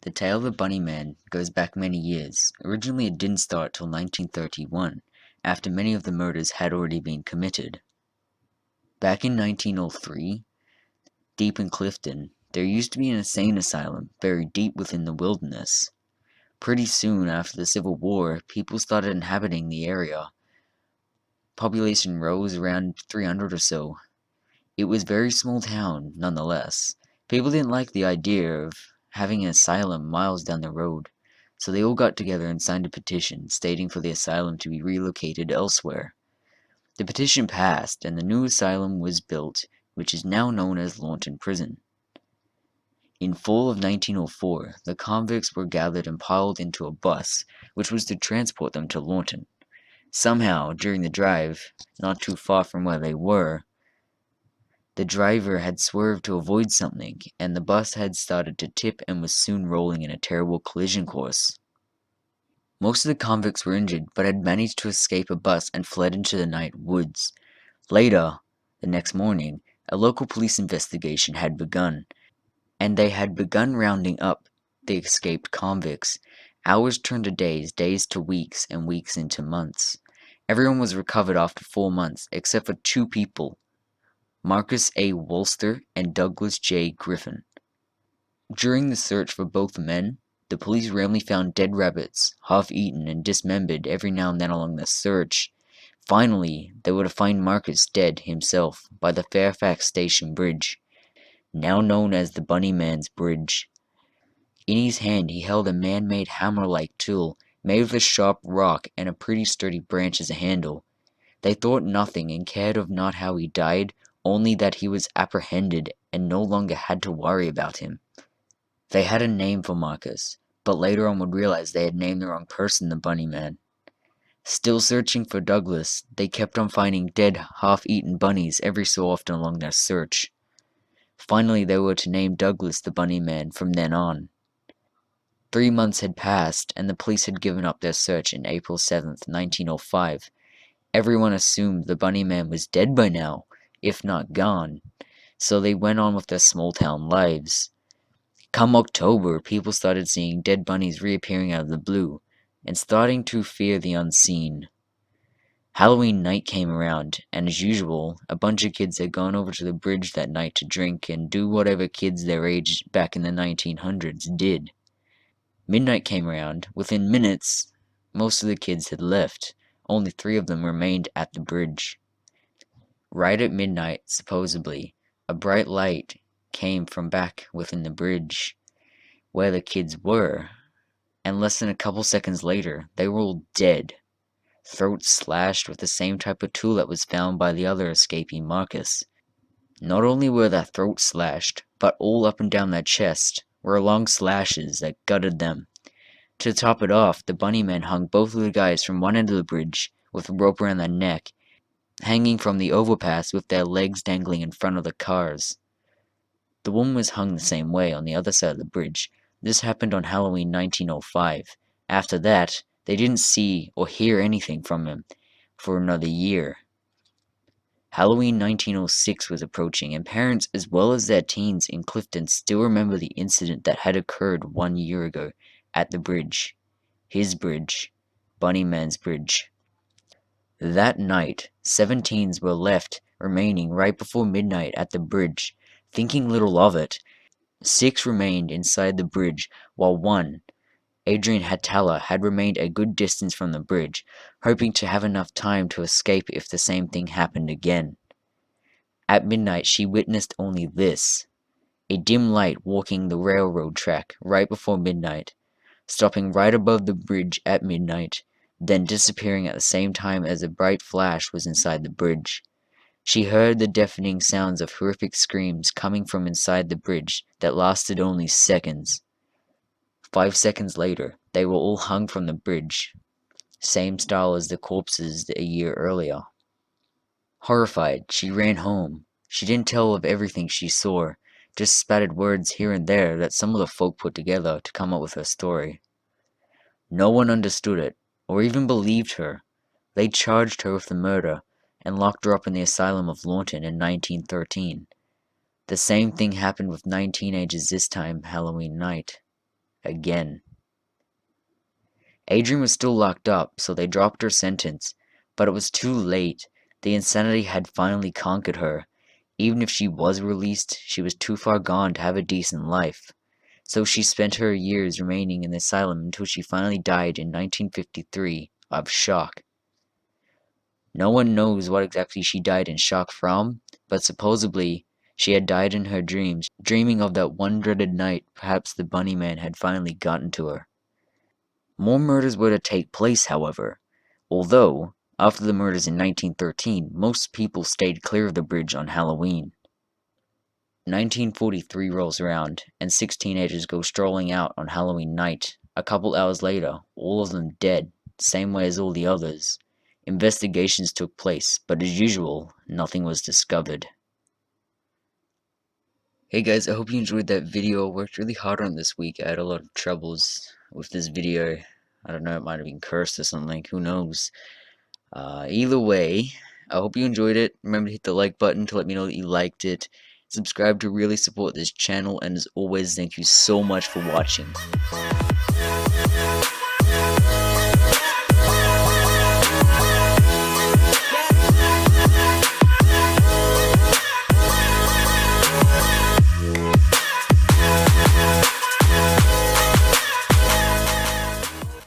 The tale of the Bunny Man goes back many years. Originally, it didn't start till 1931, after many of the murders had already been committed. Back in 1903, deep in Clifton, there used to be an insane asylum buried deep within the wilderness. Pretty soon after the Civil War, people started inhabiting the area. Population rose around 300 or so. It was a very small town, nonetheless. People didn't like the idea of having an asylum miles down the road, so they all got together and signed a petition stating for the asylum to be relocated elsewhere. The petition passed, and the new asylum was built, which is now known as Lawton Prison. In fall of 1904, the convicts were gathered and piled into a bus, which was to transport them to Lawton. Somehow, during the drive, not too far from where they were, the driver had swerved to avoid something, and the bus had started to tip and was soon rolling in a terrible collision course. Most of the convicts were injured, but had managed to escape a bus and fled into the night woods. Later, the next morning, a local police investigation had begun, and they had begun rounding up the escaped convicts. Hours turned to days, days to weeks, and weeks into months. Everyone was recovered after 4 months, except for 2 people, Marcus A. Wolster and Douglas J. Griffin. During the search for both men, the police randomly found dead rabbits, half-eaten and dismembered every now and then along the search. Finally, they were to find Marcus dead himself by the Fairfax Station Bridge, now known as the Bunny Man's Bridge. In his hand he held a man-made hammer-like tool made of a sharp rock and a pretty sturdy branch as a handle. They thought nothing and cared of not how he died, only that he was apprehended and no longer had to worry about him. They had a name for Marcus, but later on would realize they had named the wrong person the Bunny Man. Still searching for Douglas, they kept on finding dead, half-eaten bunnies every so often along their search. Finally, they were to name Douglas the Bunny Man from then on. 3 months had passed, and the police had given up their search in April 7th, 1905. Everyone assumed the Bunny Man was dead by now, if not gone, so they went on with their small-town lives. Come October, people started seeing dead bunnies reappearing out of the blue, and starting to fear the unseen. Halloween night came around, and as usual, a bunch of kids had gone over to the bridge that night to drink and do whatever kids their age back in the 1900s did. Midnight came around. Within minutes, most of the kids had left. Only 3 of them remained at the bridge. Right at midnight, supposedly, a bright light came from back within the bridge where the kids were, and less than a couple seconds later, they were all dead, throats slashed with the same type of tool that was found by the other escaping Marcus. Not only were their throats slashed, but all up and down their chest were long slashes that gutted them. To top it off, the Bunny Men hung both of the guys from one end of the bridge with a rope around their neck, hanging from the overpass with their legs dangling in front of the cars. The woman was hung the same way on the other side of the bridge. This happened on Halloween 1905. After that, they didn't see or hear anything from him for another year. Halloween 1906 was approaching, and parents as well as their teens in Clifton still remember the incident that had occurred 1 year ago at the bridge. His bridge. Bunny Man's Bridge. That night, 7 teens were left remaining right before midnight at the bridge. Thinking little of it, 6 remained inside the bridge, while 1, Adrian Hatala, had remained a good distance from the bridge, hoping to have enough time to escape if the same thing happened again. At midnight, she witnessed only this: a dim light walking the railroad track right before midnight, stopping right above the bridge at midnight, then disappearing at the same time as a bright flash was inside the bridge. She heard the deafening sounds of horrific screams coming from inside the bridge that lasted only seconds. 5 seconds later, they were all hung from the bridge, same style as the corpses a year earlier. Horrified, she ran home. She didn't tell of everything she saw, just spattered words here and there that some of the folk put together to come up with her story. No one understood it, or even believed her. They charged her with the murder, and locked her up in the asylum of Lawton in 1913. The same thing happened with 9 teenagers this time Halloween night. again. Adrian was still locked up, so they dropped her sentence, but it was too late. The insanity had finally conquered her. Even if she was released, she was too far gone to have a decent life. So she spent her years remaining in the asylum until she finally died in 1953 of shock. No one knows what exactly she died in shock from, but supposedly she had died in her dreams, dreaming of that one dreaded night perhaps the bunny man had finally gotten to her. More murders were to take place, however, although, after the murders in 1913, most people stayed clear of the bridge on Halloween. 1943 rolls around, and 6 teenagers go strolling out on Halloween night. A couple hours later, all of them dead, same way as all the others. Investigations took place, but as usual, nothing was discovered. Hey guys, I hope you enjoyed that video. I worked really hard on this week. I had a lot of troubles with this video. I don't know, it might have been cursed or something, who knows. Either way, I hope you enjoyed it. Remember to hit the like button to let me know that you liked it. Subscribe to really support this channel, and as always, thank you so much for watching.